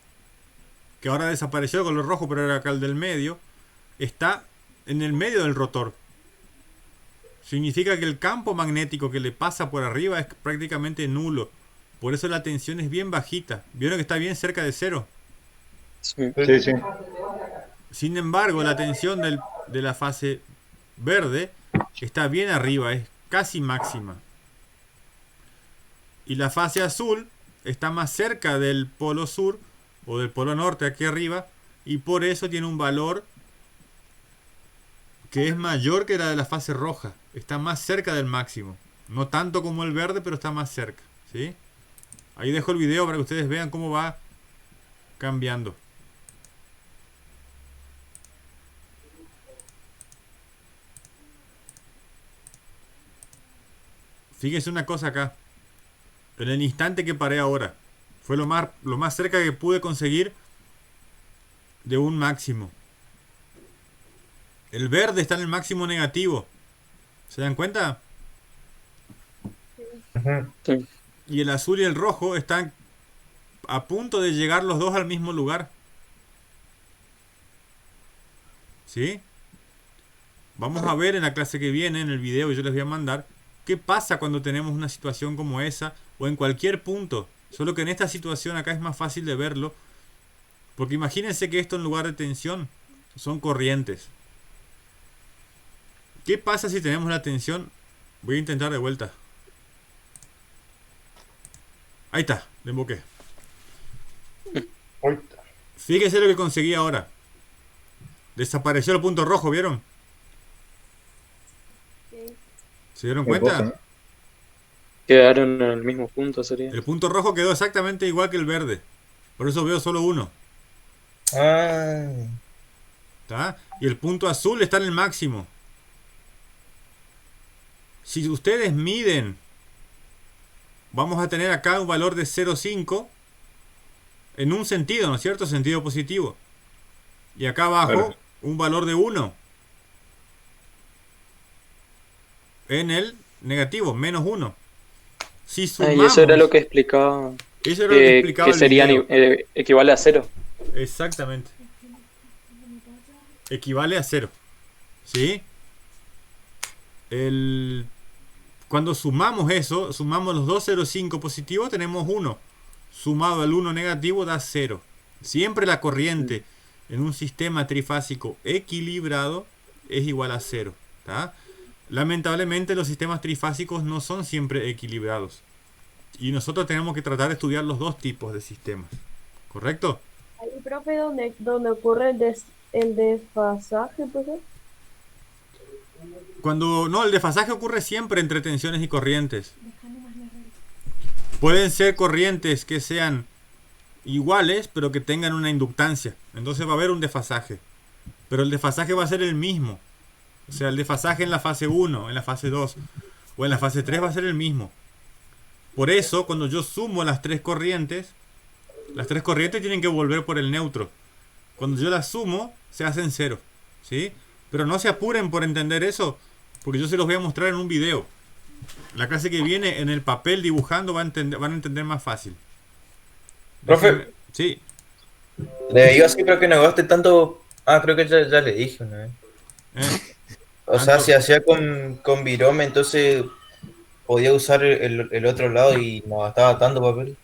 que ahora desapareció el color rojo, pero era acá el del medio, está en el medio del rotor. Significa que el campo magnético que le pasa por arriba es prácticamente nulo. Por eso la tensión es bien bajita. ¿Vieron que está bien cerca de cero?
Sí.
Sí, sí.
Sin embargo, la tensión de la fase verde está bien arriba, es casi máxima. Y la fase azul está más cerca del polo sur o del polo norte aquí arriba, y por eso tiene un valor que es mayor que la de la fase roja. Está más cerca del máximo. No tanto como el verde, pero está más cerca. ¿Sí? Ahí dejo el video para que ustedes vean cómo va cambiando. Fíjense una cosa acá. En el instante que paré ahora, fue lo más cerca que pude conseguir de un máximo. El verde está en el máximo negativo. ¿Se dan cuenta?
Sí.
Y el azul y el rojo están a punto de llegar los dos al mismo lugar. ¿Sí? Vamos a ver en la clase que viene, en el video que yo les voy a mandar, qué pasa cuando tenemos una situación como esa o en cualquier punto. Solo que en esta situación acá es más fácil de verlo, porque imagínense que esto en lugar de tensión son corrientes. ¿Qué pasa si tenemos la tensión? Voy a intentar de vuelta. Ahí está, le emboqué. Fíjense lo que conseguí ahora. Desapareció el punto rojo, ¿vieron? ¿Se dieron cuenta?
Quedaron en el mismo punto, sería.
El punto rojo quedó exactamente igual que el verde. Por eso veo solo uno.
Ah,
¿Está? Y el punto azul está en el máximo. Si ustedes miden, vamos a tener acá un valor de 0,5 en un sentido, ¿no es cierto? Sentido positivo. Y acá abajo
Claro.
un valor de 1 en el negativo, menos 1. Si
Y
sumamos,
eso era lo que explicaba.
eso era lo que explicaba
Que
el
sería
video.
equivale a 0.
Exactamente. Equivale a 0. ¿Sí? Cuando sumamos eso, sumamos los 2,05 positivos, tenemos 1. Sumado al 1 negativo da 0. Siempre la corriente en un sistema trifásico equilibrado es igual a 0. ¿Tá? Lamentablemente los sistemas trifásicos no son siempre equilibrados. Y nosotros tenemos que tratar de estudiar los dos tipos de sistemas. ¿Correcto?
Ahí, profe, donde ocurre el desfasaje, pues.
No, el desfasaje ocurre siempre entre tensiones y corrientes. Pueden ser corrientes que sean iguales, pero que tengan una inductancia. Entonces va a haber un desfasaje. Pero el desfasaje va a ser el mismo. O sea, el desfasaje en la fase 1, en la fase 2 o en la fase 3 va a ser el mismo. Por eso, cuando yo sumo las tres corrientes tienen que volver por el neutro. Cuando yo las sumo, se hacen cero. ¿Sí? Pero no se apuren por entender eso, porque yo se los voy a mostrar en un video. La clase que viene, en el papel dibujando, van a entender más fácil.
Profe.
Sí.
Yo sí creo que no gaste tanto. Creo que ya le dije una vez. O sea, si hacía con virome, entonces podía usar el otro lado y no gastaba tanto papel.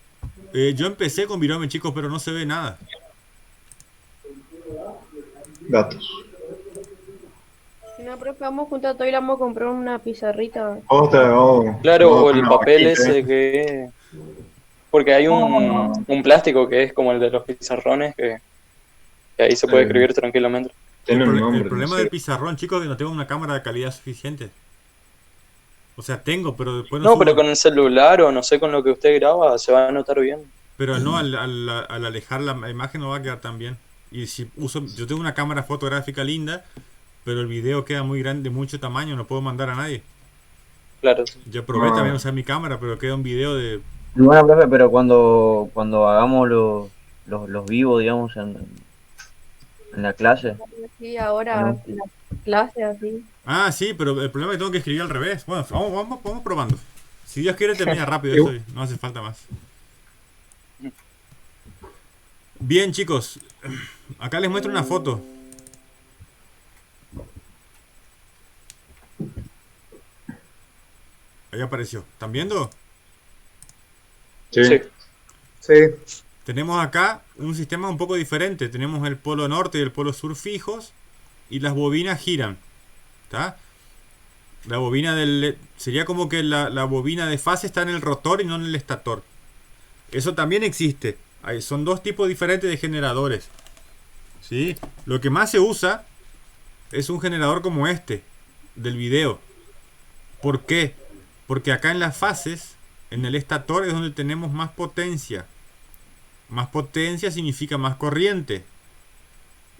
Yo empecé con virome, chicos, pero no se ve nada.
Gatos.
Si no, profe, vamos juntos a y vamos a comprar una pizarrita.
Claro, o el papel ese que... Porque hay un plástico que es como el de los pizarrones que ahí se puede escribir tranquilamente.
El problema del pizarrón, chicos, es que no tengo una cámara de calidad suficiente. O sea, tengo, pero después
no pero con el celular o no sé, con lo que usted graba se va a notar bien.
Pero no, al alejar la imagen no va a quedar tan bien. Y si yo tengo una cámara fotográfica linda, pero el video queda muy grande, de mucho tamaño, no puedo mandar a nadie.
Claro.
Yo probé también usar mi cámara, pero queda un video de...
Bueno, profe, pero cuando hagamos los vivos, digamos, en la clase.
Sí, ahora la clase así.
Sí, pero el problema es que tengo que escribir al revés. Bueno, vamos probando. Si Dios quiere termina rápido eso, no hace falta más. Bien, chicos, acá les muestro una foto. Ahí apareció. ¿Están viendo?
Sí.
Tenemos acá un sistema un poco diferente. Tenemos el polo norte y el polo sur fijos y las bobinas giran. ¿Está? La bobina sería como que la bobina de fase está en el rotor y no en el estator. Eso también existe. Son dos tipos diferentes de generadores. ¿Sí? Lo que más se usa es un generador como este del video. ¿Por qué? Porque acá en las fases, en el estator es donde tenemos más potencia. Más potencia significa más corriente.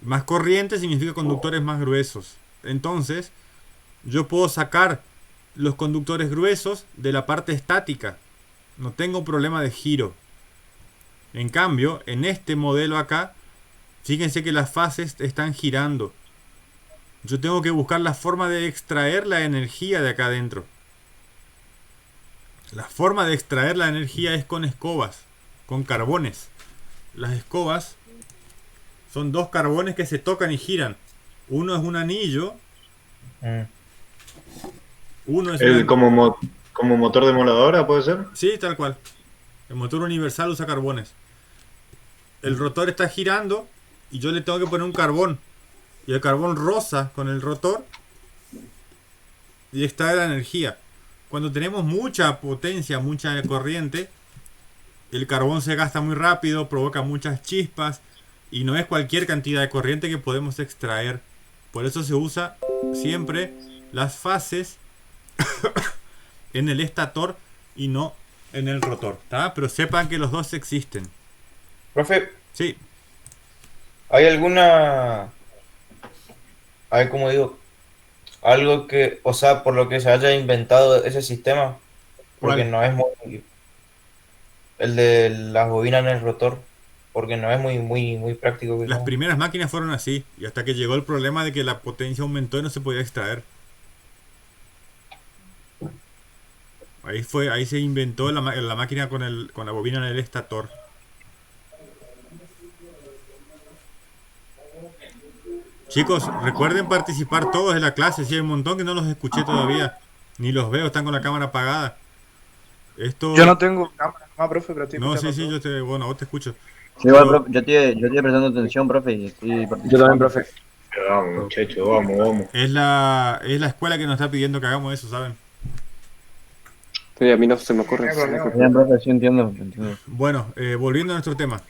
Más corriente significa conductores más gruesos. Entonces, yo puedo sacar los conductores gruesos de la parte estática. No tengo problema de giro. En cambio, en este modelo acá, fíjense que las fases están girando. Yo tengo que buscar la forma de extraer la energía de acá adentro. La forma de extraer la energía es con escobas, con carbones. Las escobas son dos carbones que se tocan y giran. Uno es un anillo. Uno es
como motor de moladora, ¿puede ser?
Sí, tal cual. El motor universal usa carbones. El rotor está girando y yo le tengo que poner un carbón. Y el carbón roza con el rotor y extrae la energía. Cuando tenemos mucha potencia, mucha corriente, el carbón se gasta muy rápido, provoca muchas chispas y no es cualquier cantidad de corriente que podemos extraer. Por eso se usa siempre las fases en el estator y no en el rotor, ¿tá? Pero sepan que los dos existen.
Profe.
Sí.
¿Hay alguna... como digo, algo que, o sea, por lo que se haya inventado ese sistema? Porque no es muy... El de las bobinas en el rotor, porque no es muy práctico.
Las primeras máquinas fueron así, y hasta que llegó el problema de que la potencia aumentó y no se podía extraer. Ahí se inventó la máquina con la bobina en el estator. Chicos, recuerden participar todos en la clase. Si hay un montón que no los escuché todavía, ni los veo, están con la cámara apagada.
Yo no tengo cámara, profe, pero estoy
escuchando. No, sí, bueno, vos te escucho.
Sí, bueno, profe, yo estoy prestando atención, profe, y estoy participando.
Yo también, profe.
Vamos, muchachos, vamos.
Es la escuela que nos está pidiendo que hagamos eso, ¿saben?
Sí, a mí no se me ocurre.
Bien, profe, sí entiendo.
Bueno, volviendo a nuestro tema.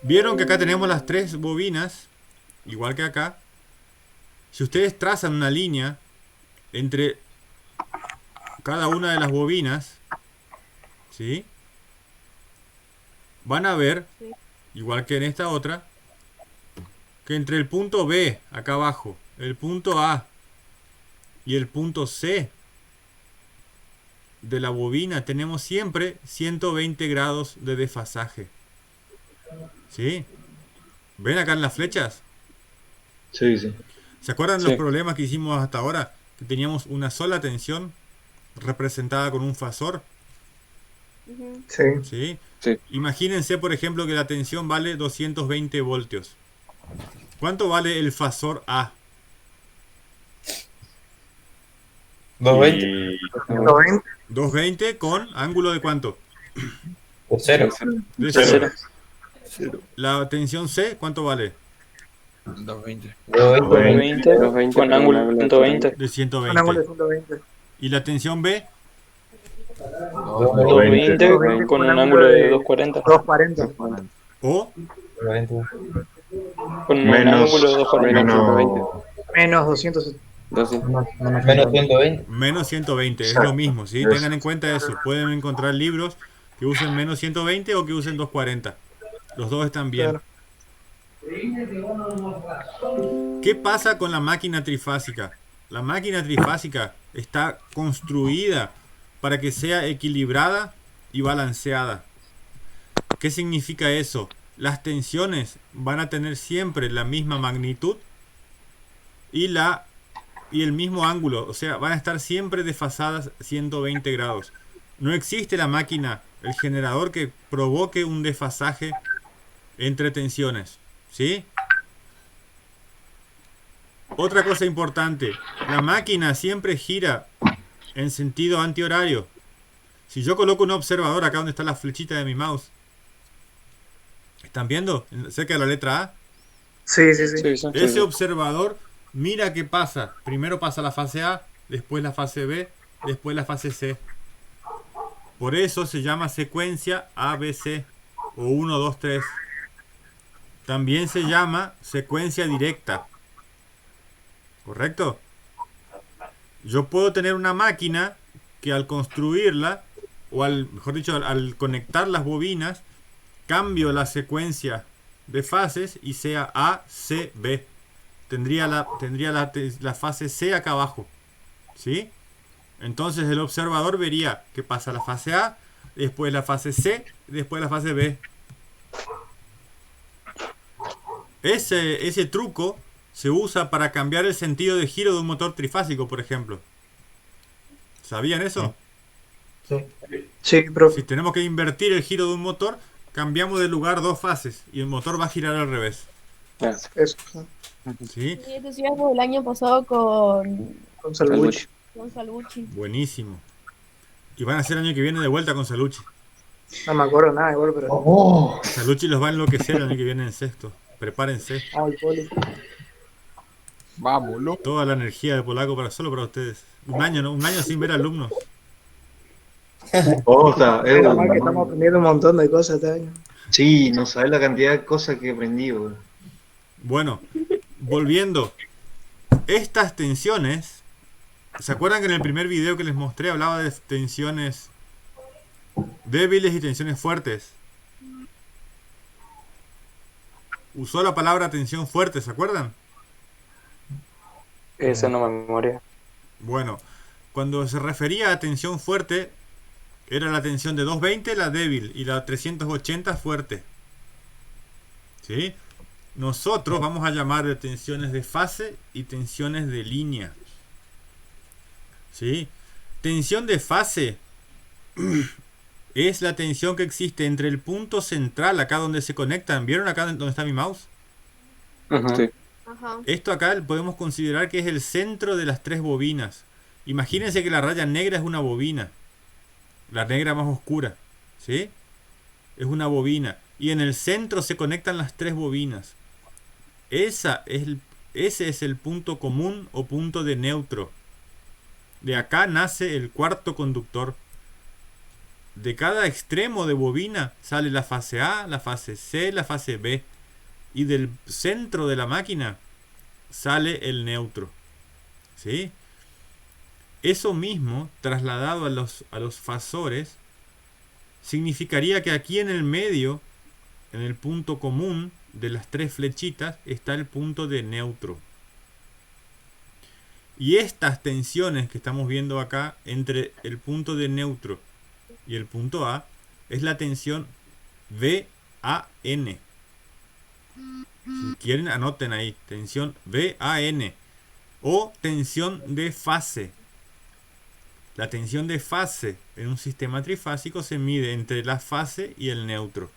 Vieron que acá tenemos las 3 bobinas, igual que acá. Si ustedes trazan una línea entre cada una de las bobinas, ¿sí? Van a ver, igual que en esta otra, que entre el punto B, acá abajo, el punto A y el punto C de la bobina tenemos siempre 120 grados de desfasaje. ¿Sí? ¿Ven acá en las flechas?
Sí, sí.
¿Se acuerdan
Sí.
los problemas que hicimos hasta ahora? Que teníamos una sola tensión representada con un fasor.
Sí.
¿Sí?
Sí.
Imagínense, por ejemplo, que la tensión vale 220 voltios. ¿Cuánto vale el fasor A?
220.
Y
120.
220 con ángulo de ¿cuánto?
De 0.
De
Cero.
0. La tensión C, ¿cuánto vale?
220.
220.
220 con ángulo de 120.
De
Un ángulo
120.
de 120.
¿Y la tensión B?
220 con un ángulo de 240.
240.
¿O?
220.
Con un
menos,
ángulo de 240.
menos,
Menos 200.
200.
Menos 120.
Menos 120, es lo mismo, ¿sí? Tengan en cuenta eso. Pueden encontrar libros que usen menos 120 o que usen 240. Los dos están bien.
Claro.
¿Qué pasa con la máquina trifásica? La máquina trifásica está construida para que sea equilibrada y balanceada. ¿Qué significa eso? Las tensiones van a tener siempre la misma magnitud y el mismo ángulo, o sea, van a estar siempre desfasadas 120 grados. No existe la máquina, el generador que provoque un desfasaje entre tensiones, ¿sí? Otra cosa importante, la máquina siempre gira en sentido antihorario. Si yo coloco un observador acá donde está la flechita de mi mouse, ¿están viendo? Cerca de la letra A.
Sí, sí, sí.
Sí, sí.
Ese observador mira qué pasa. Primero pasa la fase A, después la fase B, después la fase C. Por eso se llama secuencia ABC o 1, 2, 3. También se llama secuencia directa. ¿Correcto? Yo puedo tener una máquina que al construirla, o mejor dicho, al conectar las bobinas, cambio la secuencia de fases y sea A, C, B. Tendría la fase C acá abajo. ¿Sí? Entonces el observador vería que pasa la fase A, después la fase C, después la fase B. Ese truco se usa para cambiar el sentido de giro de un motor trifásico, por ejemplo. ¿Sabían eso?
Sí, profe.
Si tenemos que invertir el giro de un motor, cambiamos de lugar 2 fases y el motor va a girar al revés.
Eso.
¿Sí?
Sí, esto estudiamos el año pasado
Con Salvucci.
con Salvucci.
Buenísimo. Y van a ser el año que viene de vuelta con Sallucci.
No me acuerdo nada igual, pero.
Sallucci los va a enloquecer el año que viene en sexto. Prepárense.
El poli.
Vámonos.
Toda la energía de Polaco solo para ustedes. Un año, ¿no? Un año sin ver alumnos.
Osta,
Menos mal que estamos aprendiendo un montón de cosas este año.
Sí, no sabes la cantidad de cosas que aprendí, boludo.
Bueno, volviendo. Estas tensiones, ¿se acuerdan que en el primer video que les mostré hablaba de tensiones débiles y tensiones fuertes? Usó la palabra tensión fuerte, ¿se acuerdan?
Esa no me memoria.
Bueno, cuando se refería a tensión fuerte, era la tensión de 220 la débil y la 380 fuerte. ¿Sí? Nosotros vamos a llamar de tensiones de fase y tensiones de línea. ¿Sí? Tensión de fase es la tensión que existe entre el punto central, acá donde se conectan. ¿Vieron acá donde está mi mouse?
Sí.
Ajá.
Esto acá podemos considerar que es el centro de las 3 bobinas. Imagínense que la raya negra es una bobina. La negra más oscura. ¿Sí? Es una bobina. Y en el centro se conectan las 3 bobinas. Ese es el punto común o punto de neutro. De acá nace el cuarto conductor. de cada extremo de bobina sale la fase A, la fase C, la fase B. Y del centro de la máquina sale el neutro. ¿Sí? Eso mismo, trasladado a los fasores, significaría que aquí en el medio, en el punto común de las tres flechitas, está el punto de neutro. Y estas tensiones que estamos viendo acá entre el punto de neutro y el punto A es la tensión VAN. Si quieren, anoten ahí, tensión VAN o tensión de fase. La tensión de fase en un sistema trifásico se mide entre la fase y el neutro.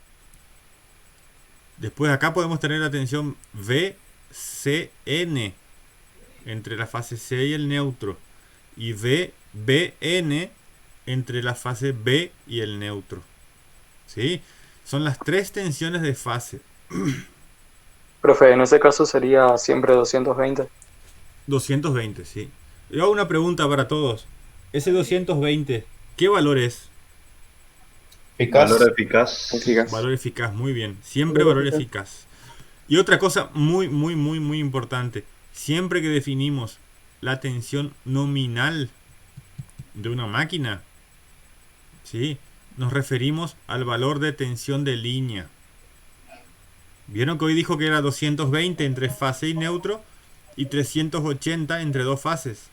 Después acá podemos tener la tensión VCN entre la fase C y el neutro, y VBN entre la fase B y el neutro. ¿Sí? Son las tres tensiones de fase.
Profe, en ese caso sería siempre 220.
220, sí. Yo hago una pregunta para todos. Ese 220, ¿qué valor es?
Eficaz.
Valor eficaz.
Valor eficaz, muy bien. Siempre valor eficaz. Y otra cosa muy importante. Siempre que definimos la tensión nominal de una máquina, ¿sí?, nos referimos al valor de tensión de línea. ¿Vieron que hoy dijo que era 220 entre fase y neutro y 380 entre dos fases?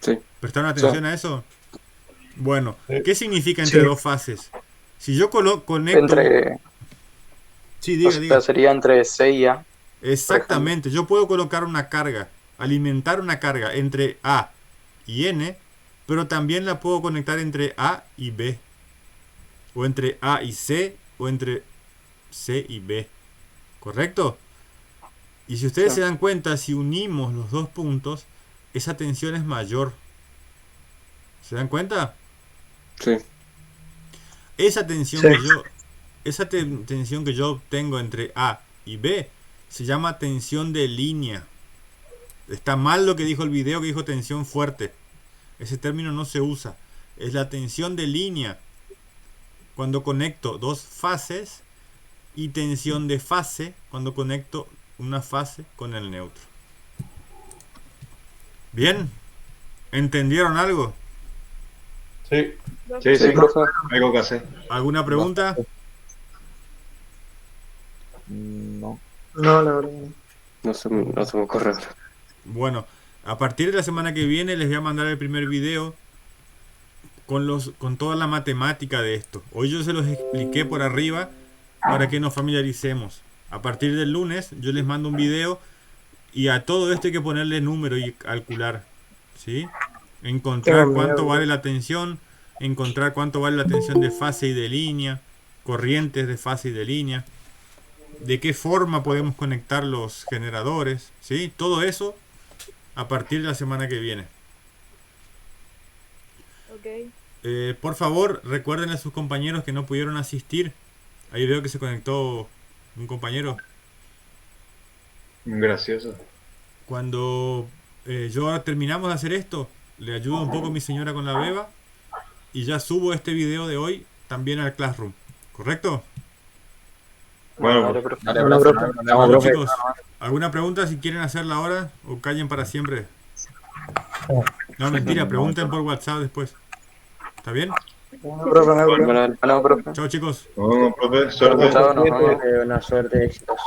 Sí.
¿Prestaron atención a eso? Bueno, ¿qué significa entre dos fases? Si yo conecto...
Entre...
Sí, diga,
o sea,
diga.
sería entre C y A.
Exactamente, yo puedo colocar una carga, alimentar una carga entre A y N, pero también la puedo conectar entre A y B, o entre A y C, o entre C y B, ¿correcto? Y si ustedes se dan cuenta, si unimos los dos puntos, esa tensión es mayor. ¿Se dan cuenta?
Sí.
Esa tensión tensión que yo obtengo entre A y B se llama tensión de línea. Está mal lo que dijo el video, que dijo tensión fuerte. Ese término no se usa. Es la tensión de línea cuando conecto dos fases, y tensión de fase cuando conecto una fase con el neutro. ¿Bien? ¿Entendieron algo?
Sí.
Sí, algo que hacer.
¿Alguna pregunta?
No.
No, la verdad.
No se me ocurre.
Bueno, a partir de la semana que viene les voy a mandar el primer video con toda la matemática de esto. Hoy yo se los expliqué por arriba para que nos familiaricemos. A partir del lunes yo les mando un video y a todo esto hay que ponerle número y calcular, ¿sí? Encontrar cuánto vale la tensión, encontrar cuánto vale la tensión de fase y de línea, corrientes de fase y de línea, de qué forma podemos conectar los generadores, ¿sí? Todo eso a partir de la semana que viene. Por favor, recuerden a sus compañeros que no pudieron asistir. Ahí veo que se conectó un compañero.
Gracioso.
Cuando yo terminamos de hacer esto, le ayudo un poco a mi señora con la beba y ya subo este video de hoy también al Classroom, ¿correcto?
Bueno,
Bueno, chicos, ¿alguna pregunta si quieren hacerla ahora o callen para siempre? No, mentira, pregunten por WhatsApp después. ¿Está bien?
Bueno, profe.
Chao, chicos.
Bueno, profe, suerte.
Chao, nos vemos.
Buena suerte, éxitos.